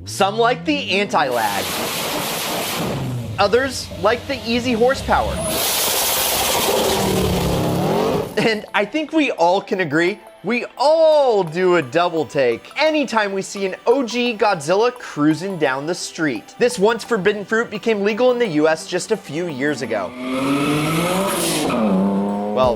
Some like the anti-lag. Others like the easy horsepower. And I think we all can agree, we all do a double take anytime we see an OG Godzilla cruising down the street. This once forbidden fruit became legal in the US just a few years ago. Well,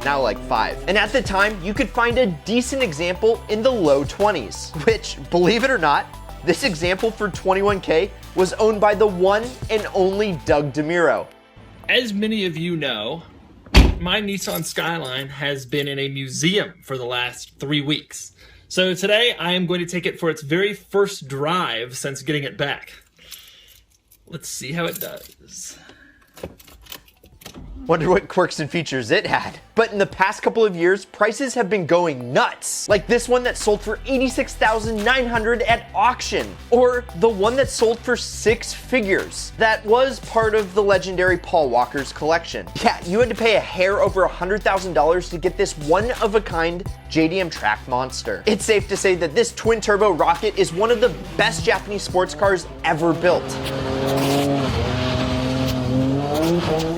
now like 5. And at the time, you could find a decent example in the low 20s, which, believe it or not, this example for $21K was owned by the one and only Doug DeMuro. As many of you know, my Nissan Skyline has been in a museum for the last 3 weeks. So today I am going to take it for its very first drive since getting it back. Let's see how it does. Wonder what quirks and features it had. But in the past couple of years, prices have been going nuts. Like this one that sold for $86,900 at auction. Or the one that sold for 6 figures. That was part of the legendary Paul Walker's collection. Yeah, you had to pay a hair over $100,000 to get this one-of-a-kind JDM track monster. It's safe to say that this twin-turbo rocket is one of the best Japanese sports cars ever built.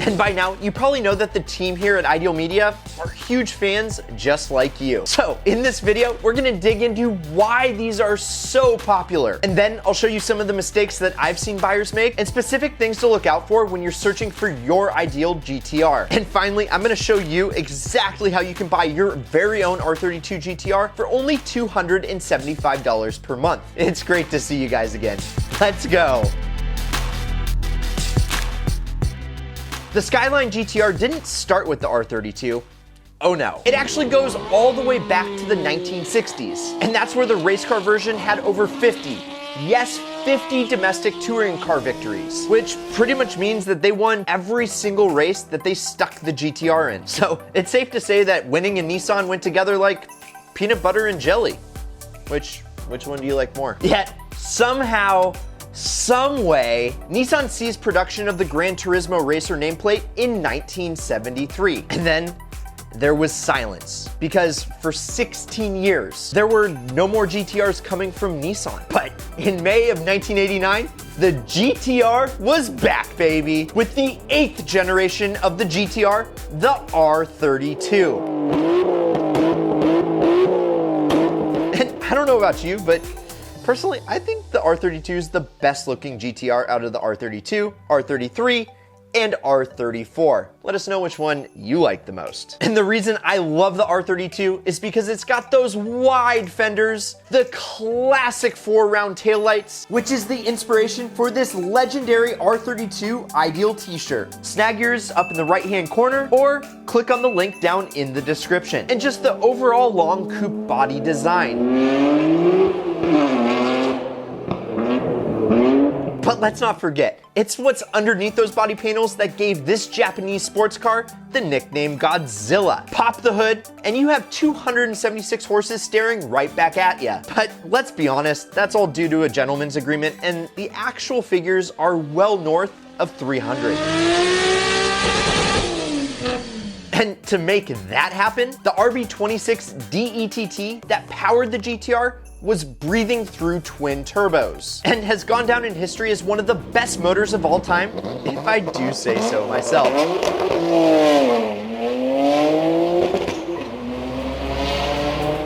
And by now, you probably know that the team here at Ideal Media are huge fans just like you. So in this video, we're gonna dig into why these are so popular. And then I'll show you some of the mistakes that I've seen buyers make and specific things to look out for when you're searching for your ideal GTR. And finally, I'm gonna show you exactly how you can buy your very own R32 GTR for only $275 per month. It's great to see you guys again. Let's go. The Skyline GTR didn't start with the R32. Oh no. It actually goes all the way back to the 1960s. And that's where the race car version had over 50, yes, 50 domestic touring car victories, which pretty much means that they won every single race that they stuck the GTR in. So it's safe to say that winning and Nissan went together like peanut butter and jelly. Which one do you like more? Yet, somehow, some way, Nissan ceased production of the Gran Turismo Racer nameplate in 1973. And then there was silence because for 16 years, there were no more GTRs coming from Nissan. But in May of 1989, the GTR was back, baby, with the 8th generation of the GTR, the R32. And I don't know about you, but personally, I think the R32 is the best looking GTR out of the R32, R33, and R34. Let us know which one you like the most. And the reason I love the R32 is because it's got those wide fenders, the classic 4-round taillights, which is the inspiration for this legendary R32 Ideal t-shirt. Snag yours up in the right-hand corner or click on the link down in the description. And just the overall long coupe body design. But let's not forget, it's what's underneath those body panels that gave this Japanese sports car the nickname Godzilla. Pop the hood, and you have 276 horses staring right back at ya. But let's be honest, that's all due to a gentleman's agreement, and the actual figures are well north of 300. And to make that happen, the RB26 DETT that powered the GTR was breathing through twin turbos and has gone down in history as one of the best motors of all time, if I do say so myself.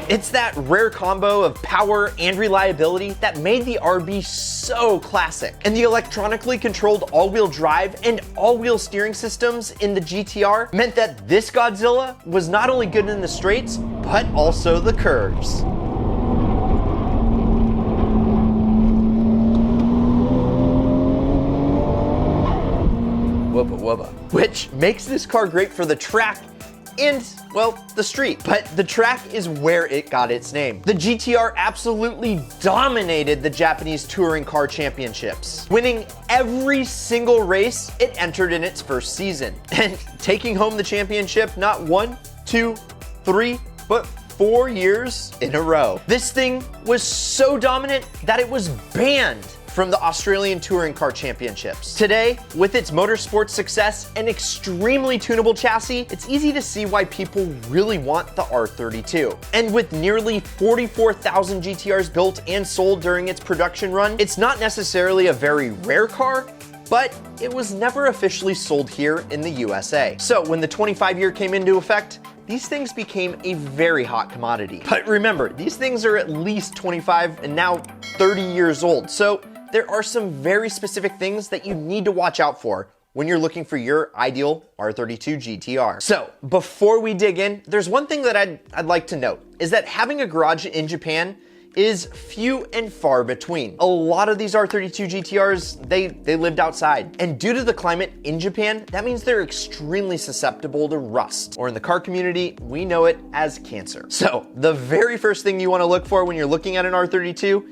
It's that rare combo of power and reliability that made the RB so classic. And the electronically controlled all-wheel drive and all-wheel steering systems in the GTR meant that this Godzilla was not only good in the straights, but also the curves. Wubba wubba. Which makes this car great for the track and, well, the street. But the track is where it got its name. The GTR absolutely dominated the Japanese touring car championships, winning every single race it entered in its first season, and taking home the championship not 1, 2, 3, but 4 years in a row. This thing was so dominant that it was banned from the Australian Touring Car Championships. Today, with its motorsport success and extremely tunable chassis, it's easy to see why people really want the R32. And with nearly 44,000 GTRs built and sold during its production run, it's not necessarily a very rare car, but it was never officially sold here in the USA. So when the 25 year came into effect, these things became a very hot commodity. But remember, these things are at least 25 and now 30 years old. So there are some very specific things that you need to watch out for when you're looking for your ideal R32 GTR. So before we dig in, there's one thing that I'd like to note, is that having a garage in Japan is few and far between. A lot of these R32 GTRs, they lived outside. And due to the climate in Japan, that means they're extremely susceptible to rust, or in the car community, we know it as cancer. So the very first thing you wanna look for when you're looking at an R32,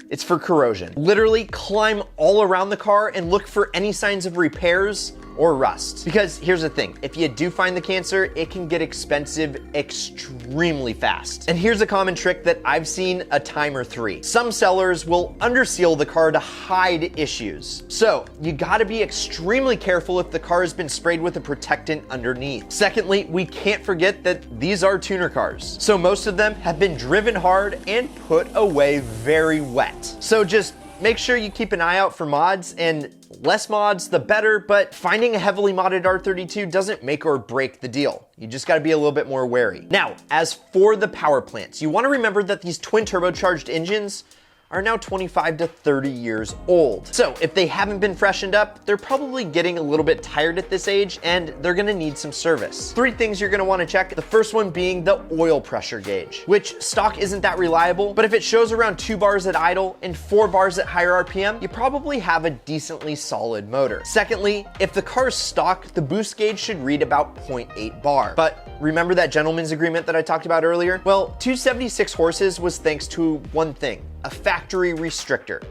it's for corrosion. Literally climb all around the car and look for any signs of repairs or rust. Because here's the thing, if you do find the cancer, it can get expensive extremely fast. And here's a common trick that I've seen a time or three. Some sellers will underseal the car to hide issues. So you gotta be extremely careful if the car has been sprayed with a protectant underneath. Secondly, we can't forget that these are tuner cars. So most of them have been driven hard and put away very wet. So just make sure you keep an eye out for mods, and less mods, the better, but finding a heavily modded R32 doesn't make or break the deal. You just gotta be a little bit more wary. Now, as for the power plants, you wanna remember that these twin turbocharged engines are now 25 to 30 years old. So if they haven't been freshened up, they're probably getting a little bit tired at this age and they're gonna need some service. Three things you're gonna wanna check. The first one being the oil pressure gauge, which stock isn't that reliable, but if it shows around 2 bars at idle and 4 bars at higher RPM, you probably have a decently solid motor. Secondly, if the car's stock, the boost gauge should read about 0.8 bar. But remember that gentleman's agreement that I talked about earlier? Well, 276 horses was thanks to one thing, a factory restrictor.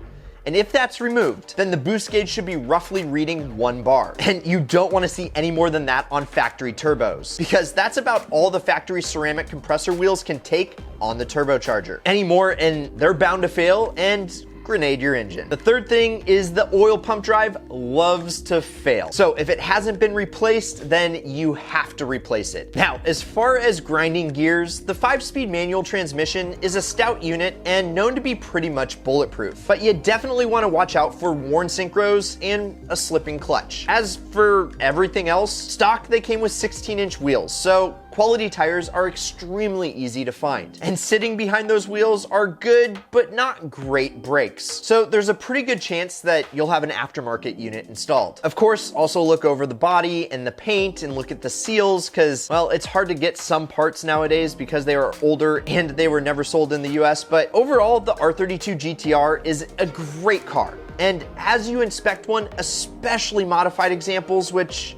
And if that's removed, then the boost gauge should be roughly reading 1 bar. And you don't want to see any more than that on factory turbos, because that's about all the factory ceramic compressor wheels can take on the turbocharger. Any more and they're bound to fail and grenade your engine. The third thing is the oil pump drive loves to fail. So if it hasn't been replaced, then you have to replace it. Now, as far as grinding gears, the 5-speed manual transmission is a stout unit and known to be pretty much bulletproof, but you definitely want to watch out for worn synchros and a slipping clutch. As for everything else, stock they came with 16-inch wheels, so quality tires are extremely easy to find. And sitting behind those wheels are good, but not great brakes. So there's a pretty good chance that you'll have an aftermarket unit installed. Of course, also look over the body and the paint and look at the seals, because, well, it's hard to get some parts nowadays because they are older and they were never sold in the US. But overall, the R32 GTR is a great car. And as you inspect one, especially modified examples, which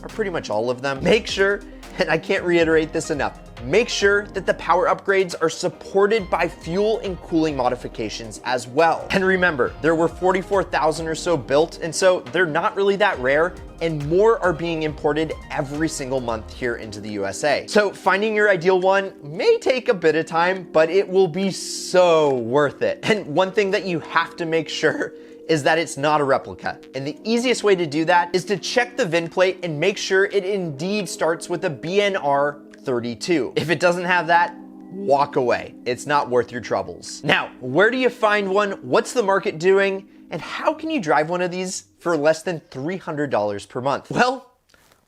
are pretty much all of them, make sure, and I can't reiterate this enough, make sure that the power upgrades are supported by fuel and cooling modifications as well. And remember, there were 44,000 or so built, and so they're not really that rare, and more are being imported every single month here into the USA. So finding your ideal one may take a bit of time, but it will be so worth it. And one thing that you have to make sure is that it's not a replica. And the easiest way to do that is to check the VIN plate and make sure it indeed starts with a BNR 32. If it doesn't have that, walk away. It's not worth your troubles. Now, where do you find one? What's the market doing? And how can you drive one of these for less than $300 per month? Well,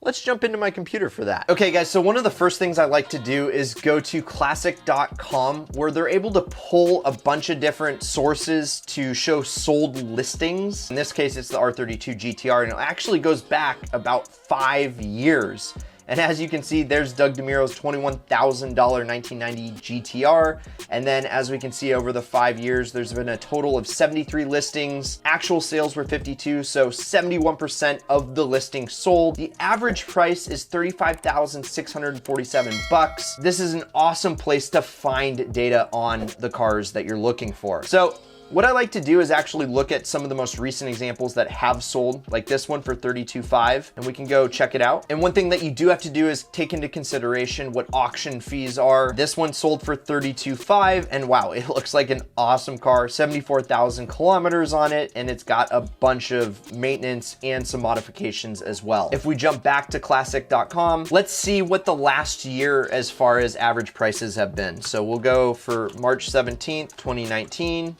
let's jump into my computer for that. Okay guys, so one of the first things I like to do is go to classic.com, where they're able to pull a bunch of different sources to show sold listings. In this case, it's the R32 GTR, and it actually goes back about 5 years. And as you can see, there's Doug DeMuro's $21,000 1990 GTR. And then as we can see over the 5 years, there's been a total of 73 listings. Actual sales were 52, so 71% of the listings sold. The average price is $35,647. This is an awesome place to find data on the cars that you're looking for. So what I like to do is actually look at some of the most recent examples that have sold, like this one for $32,500, and we can go check it out. And one thing that you do have to do is take into consideration what auction fees are. This one sold for $32,500, and wow, it looks like an awesome car, 74,000 kilometers on it, and it's got a bunch of maintenance and some modifications as well. If we jump back to classic.com, let's see what the last year as far as average prices have been. So we'll go for March 17th, 2019.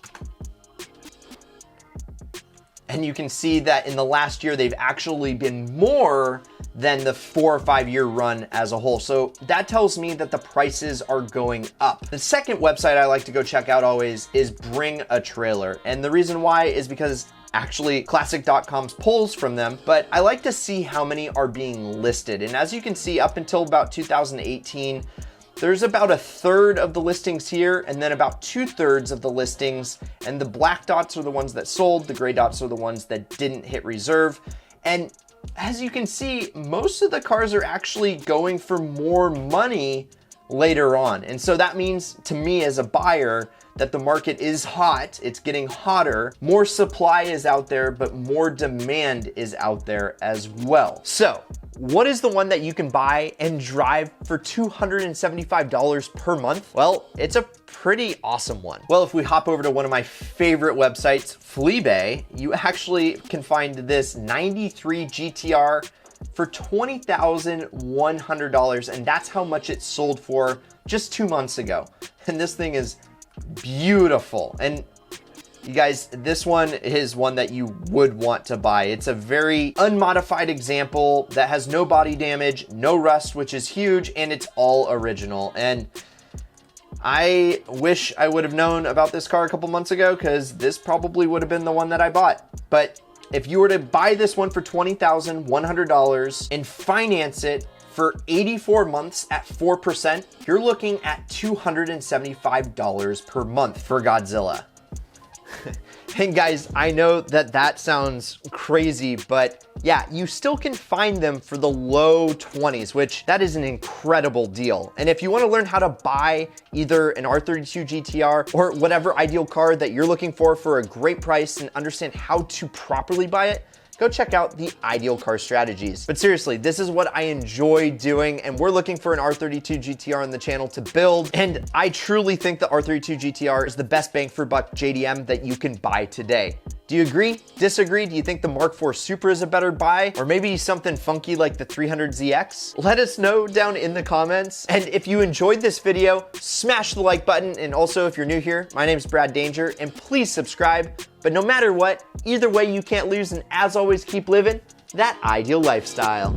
And you can see that in the last year, they've actually been more than the 4 or 5 year run as a whole. So that tells me that the prices are going up. The second website I like to go check out always is Bring a Trailer. And the reason why is because actually classic.com's pulls from them, but I like to see how many are being listed. And as you can see, up until about 2018, there's about a third of the listings here, and then about 2/3 of the listings. And the black dots are the ones that sold, the gray dots are the ones that didn't hit reserve. And as you can see, most of the cars are actually going for more money later on. And so that means to me as a buyer that the market is hot, it's getting hotter, more supply is out there, but more demand is out there as well. So what is the one that you can buy and drive for $275 per month? Well, it's a pretty awesome one. Well, if we hop over to one of my favorite websites, Fleabay, you actually can find this 93 GTR for $20,100, and that's how much it sold for just 2 months ago. And this thing is beautiful. And you guys, this one is one that you would want to buy. It's a very unmodified example that has no body damage, no rust, which is huge, and it's all original. And I wish I would have known about this car a couple months ago, because this probably would have been the one that I bought. But if you were to buy this one for $20,100 and finance it for 84 months at 4%, you're looking at $275 per month for Godzilla. And guys, I know that that sounds crazy, but yeah, you still can find them for the low 20s, which that is an incredible deal. And if you want to learn how to buy either an R32 GTR or whatever ideal car that you're looking for a great price and understand how to properly buy it, go check out the Ideal Car Strategies. But seriously, this is what I enjoy doing, and we're looking for an R32 GTR on the channel to build. And I truly think the R32 GTR is the best bang for buck JDM that you can buy today. Do you agree? Disagree? Do you think the Mark IV Super is a better buy? Or maybe something funky like the 300ZX? Let us know down in the comments. And if you enjoyed this video, smash the like button. And also, if you're new here, my name is Brad Danger, and please subscribe. But no matter what, either way, you can't lose. And as always, keep living that ideal lifestyle.